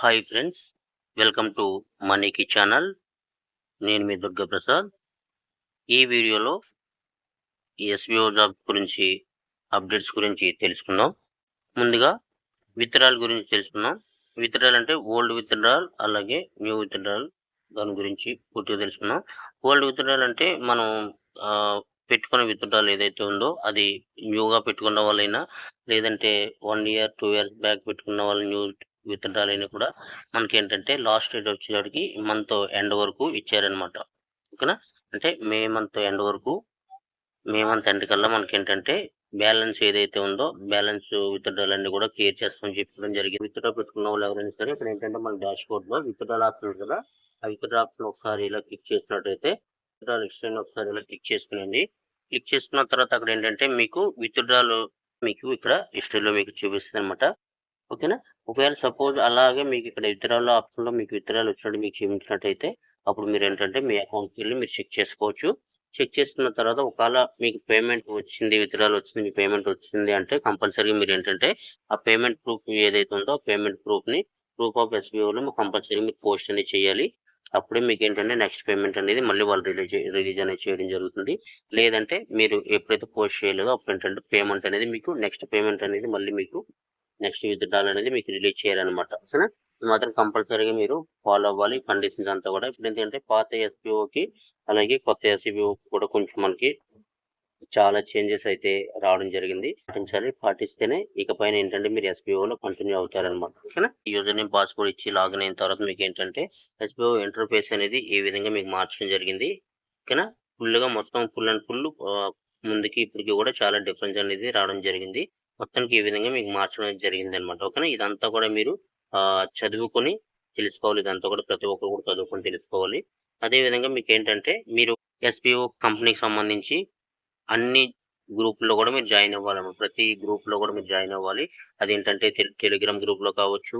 Hi friends, welcome to మనీకి channel. నేను మీ దుర్గా ప్రసాద్. ఈ వీడియోలో ఎస్బీఓ జాబ్ గురించి అప్డేట్స్ గురించి తెలుసుకుందాం. ముందుగా విత్డ్రాల్ గురించి తెలుసుకుందాం. విత్డ్రాల్ అంటే ఓల్డ్ విత్డ్రాల్, అలాగే న్యూ విత్డ్రాల్, దాని గురించి పూర్తిగా తెలుసుకుందాం. ఓల్డ్ విత్డ్రాల్ అంటే మనం పెట్టుకున్న విత్డ్రాల్ ఏదైతే ఉందో అది న్యూగా పెట్టుకున్న వాళ్ళైనా, లేదంటే 1 year 2 years బ్యాక్ పెట్టుకున్న వాళ్ళు న్యూ విత్డ్రాల్ అయినా కూడా మనకేంటంటే లాస్ట్ డేట్ వచ్చేటికి మంత్ ఎండ్ వరకు ఇచ్చారనమాట. ఓకేనా? అంటే మే మంత్ ఎండ్ కల్లా మనకేంటంటే బ్యాలెన్స్ ఏదైతే ఉందో బ్యాలెన్స్ విత్డ్రాల్ అన్ని కూడా క్లియర్ చేస్తామని చెప్పడం జరిగింది. విత్డ్రా పెట్టుకున్న వాళ్ళు ఎవరైనా సరే ఇక్కడ ఏంటంటే మన డాష్ బోర్డ్ లో విత్డ్రాల్ ఆప్షన్ ఉంది కదా, ఆ విత్డ్రా ఆప్షన్ ఒకసారి ఇలా క్లిక్ చేసినట్టయితే విత్డ్రాల్ హిస్టరీని ఒకసారి ఇలా క్లిక్ చేసుకునండి. క్లిక్ చేసుకున్న తర్వాత అక్కడ ఏంటంటే మీకు విత్డ్రాల్ మీకు ఇక్కడ హిస్టరీలో మీకు చూపిస్తుంది అనమాట. ఓకేనా? ఒకవేళ సపోజ్ అలాగే మీకు ఇక్కడ విత్డ్రాల్ ఆప్షన్ లో మీకు విత్డ్రాల్ వచ్చినట్టు మీకు చూపించినట్టయితే అప్పుడు మీరు ఏంటంటే మీ అకౌంట్కి వెళ్ళి మీరు చెక్ చేసుకోవచ్చు. చెక్ చేసుకున్న తర్వాత ఒకవేళ మీకు పేమెంట్ వచ్చింది, విత్డ్రాల్ వచ్చింది, మీ పేమెంట్ వచ్చింది అంటే కంపల్సరీగా మీరు ఏంటంటే ఆ పేమెంట్ ప్రూఫ్ ఏదైతే ఉందో ఆ పేమెంట్ ప్రూఫ్ ఆఫ్ ఎస్బీఓలో కంపల్సరీ మీరు పోస్ట్ అనేది చేయాలి. అప్పుడే మీకు ఏంటంటే నెక్స్ట్ పేమెంట్ అనేది మళ్ళీ వాళ్ళు రిలీజ్ అనేది చేయడం జరుగుతుంది. లేదంటే మీరు ఎప్పుడైతే పోస్ట్ చేయలేదో అప్పుడు ఏంటంటే పేమెంట్ అనేది మీకు నెక్స్ట్ పేమెంట్ అనేది మళ్ళీ మీకు నెక్స్ట్ విత్డ్రాల్ అనేది మీకు రిలీజ్ చేయాలన్నమాట. ఓకేనా? ఇది మాత్రం కంపల్సరీగా మీరు ఫాలో అవ్వాలి కండిషన్స్ అంతా కూడా. ఇప్పుడు ఏంటంటే పాత ఎస్బీఓకి అలాగే కొత్త ఎస్బీఓ కూడా కొంచెం మనకి చాలా చేంజెస్ అయితే రావడం జరిగింది. పాటిస్తేనే ఇకపైన ఏంటంటే మీరు ఎస్బీఓలో కంటిన్యూ అవుతారనమాట. ఓకేనా? యూజర్ నేమ్ పాస్వర్డ్ ఇచ్చి లాగిన్ అయిన తర్వాత మీకు ఏంటంటే ఎస్బీఓ ఇంటర్ఫేస్ అనేది ఈ విధంగా మీకు మార్చడం జరిగింది. ఓకేనా? ఫుల్గా మొత్తం ఫుల్ అండ్ ఫుల్ ముందుకి ఇప్పటికి కూడా చాలా డిఫరెన్స్ అనేది రావడం జరిగింది. మొత్తానికి ఈ విధంగా మీకు మార్చడం జరిగింది అనమాట. ఓకేనా? ఇదంతా కూడా మీరు చదువుకొని తెలుసుకోవాలి. ఇదంతా కూడా ప్రతి ఒక్కరు కూడా చదువుకొని తెలుసుకోవాలి. అదే విధంగా మీకు ఏంటంటే మీరు ఎస్బీఓ కంపెనీకి సంబంధించి అన్ని గ్రూపుల్లో కూడా మీరు జాయిన్ అవ్వాలన్నమాట. ప్రతి గ్రూప్లో కూడా మీరు జాయిన్ అవ్వాలి. అదేంటంటే టెలిగ్రామ్ గ్రూప్లో కావచ్చు,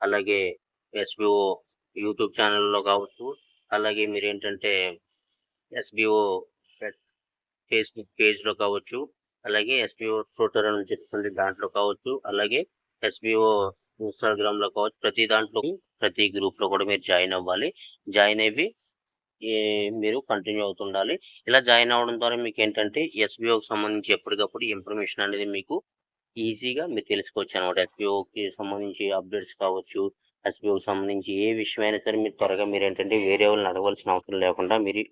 అలాగే ఎస్బీఓ యూట్యూబ్ ఛానల్లో కావచ్చు, అలాగే మీరు ఏంటంటే ఎస్బీఓ ఫేస్బుక్ పేజ్లో కావచ్చు, అలాగే ఎస్బీఓ ట్విట్టర్ అని చెప్తుంది దాంట్లో కావచ్చు, అలాగే ఎస్బీఓ ఇన్స్టాగ్రామ్లో కావచ్చు, ప్రతి దాంట్లో ప్రతి గ్రూప్లో కూడా మీరు జాయిన్ అవ్వాలి. జాయిన్ అయ్యి మీరు కంటిన్యూ అవుతుండాలి. ఇలా జాయిన్ అవ్వడం ద్వారా మీకు ఏంటంటే ఎస్బీఓకి సంబంధించి ఎప్పటికప్పుడు ఇన్ఫర్మేషన్ అనేది మీకు ఈజీగా మీరు తెలుసుకోవచ్చు అనమాట. ఎస్బీఓకి సంబంధించి అప్డేట్స్ కావచ్చు, ఎస్బీఓకి సంబంధించి ఏ విషయమైనా సరే మీరు త్వరగా మీరు ఏంటంటే వేరే వాళ్ళని అడగవలసిన అవసరం లేకుండా మీరు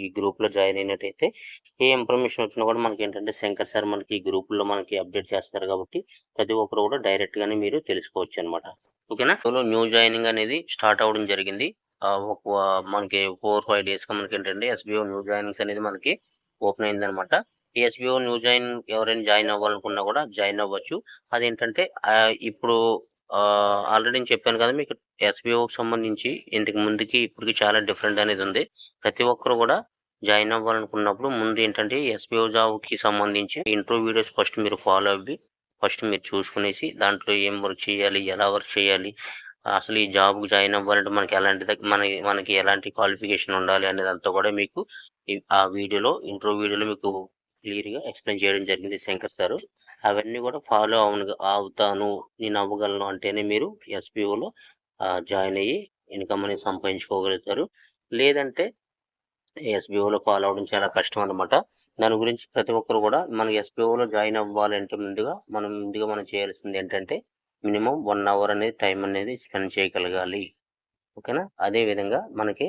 ఈ గ్రూప్లో జాయిన్ అయినట్టయితే ఏ ఇన్ఫర్మేషన్ వచ్చినా కూడా మనకి ఏంటంటే శంకర్ సార్ మనకి ఈ గ్రూపుల్లో మనకి అప్డేట్ చేస్తారు కాబట్టి ప్రతి ఒక్కరు కూడా డైరెక్ట్గానే మీరు తెలుసుకోవచ్చు అనమాట. ఓకేనా? న్యూ జాయినింగ్ అనేది స్టార్ట్ అవ్వడం జరిగింది. మనకి 4-5 డేస్గా మనకి ఏంటంటే ఎస్బీఓ న్యూ జాయినింగ్స్ అనేది మనకి ఓపెన్ అయిందనమాట. ఈ ఎస్బీఓ న్యూ ఎవరైనా జాయిన్ అవ్వాలనుకున్నా కూడా జాయిన్ అవ్వచ్చు. అదేంటంటే ఇప్పుడు ఆల్రెడీ నేను చెప్పాను కదా మీకు ఎస్బీఓకి సంబంధించి ఇంతకు ముందుకి ఇప్పటికి చాలా డిఫరెంట్ అనేది ఉంది. ప్రతి ఒక్కరు కూడా జాయిన్ అవ్వాలనుకున్నప్పుడు ముందు ఏంటంటే ఎస్బీఓ జాబ్కి సంబంధించి ఇంట్రో వీడియోస్ ఫస్ట్ మీరు ఫాలో అవ్వి ఫస్ట్ మీరు చూసుకునేసి దాంట్లో ఏం వర్క్ చేయాలి, ఎలా వర్క్ చేయాలి, అసలు ఈ జాబ్కి జాయిన్ అవ్వాలంటే మనకి ఎలాంటి క్వాలిఫికేషన్ ఉండాలి అనేదంతా కూడా మీకు ఆ ఇంట్రో వీడియోలో మీకు క్లియర్గా ఎక్స్ప్లెయిన్ చేయడం జరిగింది శంకర్ సార్. అవన్నీ కూడా ఫాలో అవుతాను, నేను అవ్వగలను అంటేనే మీరు ఎస్బీఓలో జాయిన్ అయ్యి ఇన్కమ్ అనేది సంపాదించుకోగలుగుతారు. లేదంటే ఎస్బీఓలో ఫాలో అవ్వడం చాలా కష్టం అనమాట. దాని గురించి ప్రతి ఒక్కరు కూడా మన ఎస్బీఓలో జాయిన్ అవ్వాలంటే ముందుగా మనం చేయాల్సింది ఏంటంటే మినిమం 1 hour అనేది టైం అనేది స్పెండ్ చేయగలగాలి. ఓకేనా? అదే విధంగా మనకి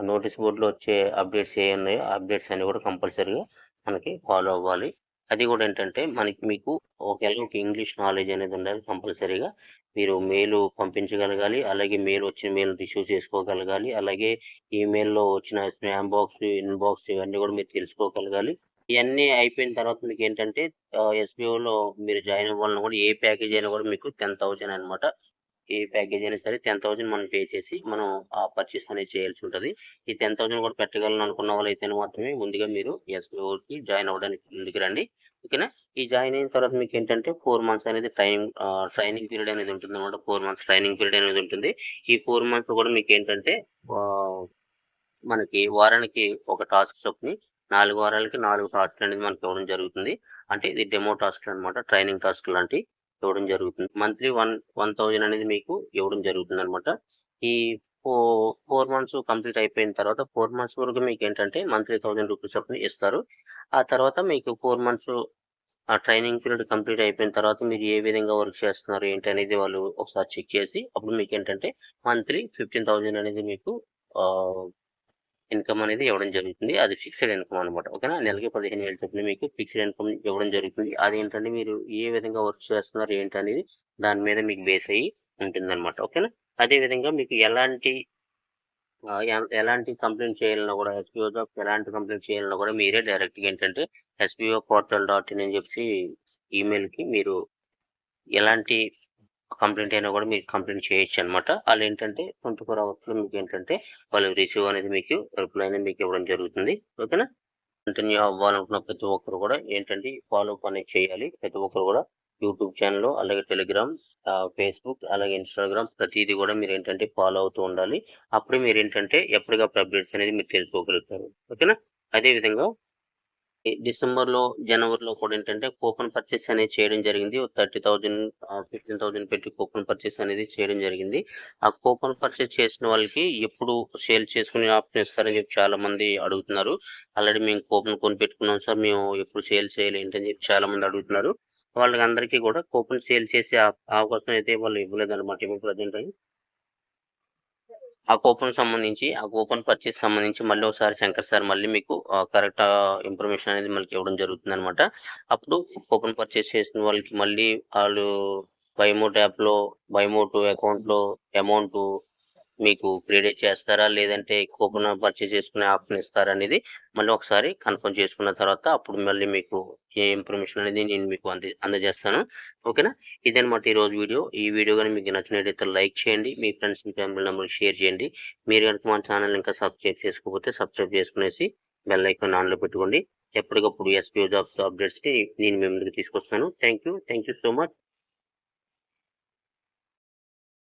నోటీస్ బోర్డులో వచ్చే అప్డేట్స్ ఏ ఉన్నాయో అప్డేట్స్ అన్ని కూడా కంపల్సరీగా మనకి ఫాలో అవ్వాలి. అది కూడా ఏంటంటే మీకు ఒకవేళ ఇంగ్లీష్ నాలెడ్జ్ అనేది ఉండాలి కంపల్సరీగా. మీరు మెయిల్ పంపించగలగాలి, అలాగే వచ్చిన మెయిల్ రిసీవ్ చేసుకోగలగాలి, అలాగే ఈమెయిల్లో వచ్చిన స్పామ్ బాక్స్, ఇన్బాక్స్ ఇవన్నీ కూడా మీరు తెలుసుకోగలగాలి. ఇవన్నీ అయిపోయిన తర్వాత మీకు ఏంటంటే ఎస్బీఓలో మీరు జాయిన్ అవ్వాలన్నా కూడా ఏ ప్యాకేజ్ అయినా కూడా మీకు 10,000 అనమాట. ఏ ప్యాకేజ్ అయినా సరే 10,000 మనం పే చేసి మనం ఆ పర్చేస్ అనేది చేయాల్సి ఉంటుంది. ఈ 10,000 కూడా పెట్టగలను అనుకున్న వాళ్ళైతే మాత్రమే ముందుగా మీరు ఎస్బీఓకి జాయిన్ అవ్వడానికి ముందుకు రండి. ఓకేనా? ఈ జాయిన్ అయిన తర్వాత మీకు ఏంటంటే 4 months అనేది ట్రైనింగ్ పీరియడ్ అనేది ఉంటుంది అనమాట. 4 months ట్రైనింగ్ పీరియడ్ అనేది ఉంటుంది. ఈ 4 months కూడా మీకు ఏంటంటే మనకి వారానికి ఒక టాస్క్ చొప్పుని 4 వారాలకి 4 టాస్క్లు అనేది మనకి ఇవ్వడం జరుగుతుంది. అంటే ఇది డెమో టాస్క్లు అనమాట, ట్రైనింగ్ టాస్క్ లాంటి. ఇవ్వడం జరుగుతుంది. మంత్లీ 1000 అనేది మీకు ఇవ్వడం జరుగుతుంది అనమాట. ఈ 4 మంత్స్ కంప్లీట్ అయిపోయిన తర్వాత 4 మంత్స్ వరకు మీకు ఏంటంటే మంత్లీ 1000 రూపీస్ చొప్పున ఇస్తారు. ఆ తర్వాత మీకు 4 మంత్స్ ఆ ట్రైనింగ్ పీరియడ్ కంప్లీట్ అయిపోయిన తర్వాత మీరు ఏ విధంగా వర్క్ చేస్తున్నారు ఏంటి అనేది వాళ్ళు ఒకసారి చెక్ చేసి అప్పుడు మీకు ఏంటంటే మంత్లీ 15,000 అనేది మీకు ఇన్కమ్ అనేది ఇవ్వడం జరుగుతుంది. అది ఫిక్స్డ్ ఇన్కమ్ అనమాట. ఓకేనా? నెలకి 15,000 చొప్పున మీకు ఫిక్స్డ్ ఇన్కమ్ ఇవ్వడం జరుగుతుంది. అదేంటంటే మీరు ఏ విధంగా వర్క్ చేస్తున్నారు ఏంటి అనేది దాని మీద మీకు బేస్ అయ్యి ఉంటుందన్నమాట. ఓకేనా? అదే విధంగా మీకు ఎలాంటి కంప్లెయింట్ చేయాలన్నా కూడా ఎస్బీఓ జాబ్స్ ఎలాంటి కంప్లెయింట్ చేయాలన్నా కూడా మీరే డైరెక్ట్గా ఏంటంటే sboportal.in అని చెప్పి ఈమెయిల్కి మీరు ఎలాంటి కంప్లెయింట్ అయినా కూడా మీరు కంప్లెయింట్ చేయొచ్చు అనమాట. వాళ్ళు ఏంటంటే 24 అవర్స్లో మీకు ఏంటంటే వాళ్ళు రిసీవ్ అనేది మీకు రిప్లై అనేది మీకు ఇవ్వడం జరుగుతుంది. ఓకేనా? కంటిన్యూ అవ్వాలనుకున్న ప్రతి ఒక్కరు కూడా ఏంటంటే ఫాలో అప్ అనేది చేయాలి. ప్రతి ఒక్కరు కూడా యూట్యూబ్ ఛానల్ అలాగే టెలిగ్రామ్, ఫేస్బుక్ అలాగే ఇన్స్టాగ్రామ్ ప్రతిదీ కూడా మీరు ఏంటంటే ఫాలో అవుతూ ఉండాలి. అప్పుడు మీరు ఏంటంటే ఎప్పటికప్పుడు అప్డేట్స్ అనేది మీరు తెలుసుకోగలుగుతారు. ఓకేనా? అదేవిధంగా డిసెంబర్లో, జనవరిలో కూడా ఏంటంటే కూపన్ పర్చేస్ అనేది చేయడం జరిగింది. 30,000 15,000 పెట్టి కూపన్ పర్చేస్ అనేది చేయడం జరిగింది. ఆ కూపన్ పర్చేస్ చేసిన వాళ్ళకి ఎప్పుడు సేల్ చేసుకునే ఆప్షన్ ఇస్తారని చెప్పి చాలా మంది అడుగుతున్నారు. ఆల్రెడీ మేము కూపన్ కొనిపెట్టుకున్నాం సార్, మేము ఎప్పుడు సేల్ చేయాలి ఏంటని చెప్పి చాలా మంది అడుగుతున్నారు. వాళ్ళందరికీ కూడా కూపన్ సేల్ చేసే అవకాశం అయితే వాళ్ళు ఇవ్వలేదన్నమాట ఇప్పుడు ప్రజెంట్. ఆ కూపన్ పర్చేస్ సంబంధించి మళ్ళీ ఒకసారి శంకర్ సార్ మళ్ళీ మీకు కరెక్ట్ ఇన్ఫర్మేషన్ అనేది మనకి ఇవ్వడం జరుగుతుందనమాట. అప్పుడు కూపన్ పర్చేస్ చేసిన వాళ్ళకి మళ్ళీ వాళ్ళు బైమోట్ యాప్‌లో బైమోట్ అకౌంట్‌లో అమౌంట్ మీకు క్రెడిట్ చేస్తారా? లేదంటే కూపన్ పర్చేస్ చేసుకునే ఆప్షన్ ఇస్తారా? అనేది మళ్ళీ ఒకసారి కన్ఫర్మ్ చేసుకున్న తర్వాత అప్పుడు మళ్ళీ మీకు ఏ ఇన్ఫర్మేషన్ అనేది నేను మీకు అందజేస్తాను. ఓకేనా? ఇదనమాట ఈరోజు వీడియో. ఈ వీడియో గాని మీకు నచ్చినట్టయితే లైక్ చేయండి. మీ ఫ్రెండ్స్, మీ ఫ్యామిలీ మెంబర్స్‌కి షేర్ చేయండి. మీరు గనుక మన ఛానల్ ఇంకా సబ్స్క్రైబ్ చేసుకోకపోతే సబ్స్క్రైబ్ చేసుకునేసి బెల్ ఐకాన్ ఆన్‌లో పెట్టుకోండి. ఎప్పటికప్పుడు ఎస్బీఓ జాబ్స్ అప్డేట్స్‌ని నేను మీ ముందుకు తీసుకొస్తాను. Thank you so much.